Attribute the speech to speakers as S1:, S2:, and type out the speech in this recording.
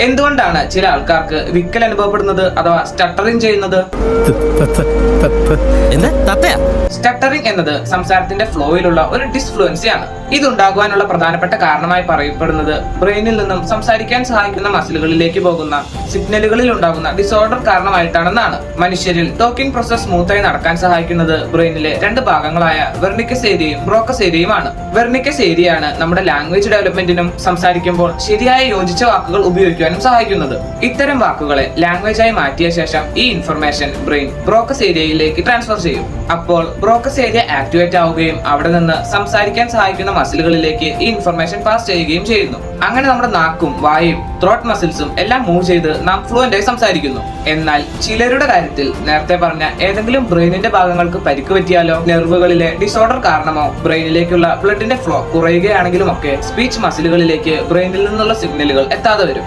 S1: എന്തുകൊണ്ടാണ് ചില ആൾക്കാർക്ക് വിക്കൽ അനുഭവപ്പെടുന്നത് അഥവാ സ്റ്റട്ടറിംഗ് ചെയ്യുന്നത്? സ്റ്റട്ടറിംഗ് എന്നത് സംസാരത്തിന്റെ ഫ്ലോയിലുള്ള ഒരു ഡിസ്ഫ്ലുവൻസിയാണ്. ഇതുണ്ടാകുവാനുള്ള പ്രധാനപ്പെട്ട കാരണമായി പറയപ്പെടുന്നത് ബ്രെയിനിൽ നിന്നും സംസാരിക്കാൻ സഹായിക്കുന്ന മസിലുകളിലേക്ക് പോകുന്ന സിഗ്നലുകളിൽ ഉണ്ടാകുന്ന ഡിസോർഡർ കാരണമായിട്ടാണെന്നാണ്. മനുഷ്യരിൽ ടോക്കിംഗ് പ്രോസസ് സ്മൂത്തായി നടക്കാൻ സഹായിക്കുന്നത് ബ്രെയിനിലെ രണ്ട് ഭാഗങ്ങളായ വെർണിക്കസ് ഏരിയയും ബ്രോക്കസ് ഏരിയയുമാണ്. വെർണിക്കസ് ഏരിയയാണ് നമ്മുടെ ലാംഗ്വേജ് ഡെവലപ്മെന്റിനും സംസാരിക്കുമ്പോൾ ശരിയായ യോജിച്ച വാക്കുകൾ ഉപയോഗിക്കാനും സഹായിക്കുന്നത്. ഇത്തരം വാക്കുകളെ ലാംഗ്വേജ് ആയി മാറ്റിയ ശേഷം ഈ ഇൻഫർമേഷൻ ബ്രെയിൻ ബ്രോക്കസ് ഏരിയയിലേക്ക് ട്രാൻസ്ഫർ ചെയ്യും. അപ്പോൾ ബ്രോക്കസ് ഏരിയ ആക്ടിവേറ്റ് ആവുകയും അവിടെ നിന്ന് സംസാരിക്കാൻ സഹായിക്കുന്ന മസിലുകളിലേക്ക് ഈ ഇൻഫർമേഷൻ പാസ് ചെയ്യുകയും ചെയ്യുന്നു. അങ്ങനെ നമ്മുടെ നാക്കും വായും ത്രോട്ട് മസിൽസും എല്ലാം മൂവ് ചെയ്ത് നാം ഫ്ലുവന്റ് ആയി സംസാരിക്കുന്നു. എന്നാൽ ചിലരുടെ കാര്യത്തിൽ നേരത്തെ പറഞ്ഞ ഏതെങ്കിലും ബ്രെയിനിന്റെ ഭാഗങ്ങൾക്ക് പരിക്ക് പറ്റിയാലോ, നെർവുകളിലെ ഡിസോർഡർ കാരണമോ ബ്രെയിനിലേക്കുള്ള ബ്ലഡിന്റെ ഫ്ലോ കുറയുകയാണെങ്കിലും ഒക്കെ സ്പീച്ച് മസിലുകളിലേക്ക് ബ്രെയിനിൽ നിന്നുള്ള സിഗ്നലുകൾ എത്താതെ വരും.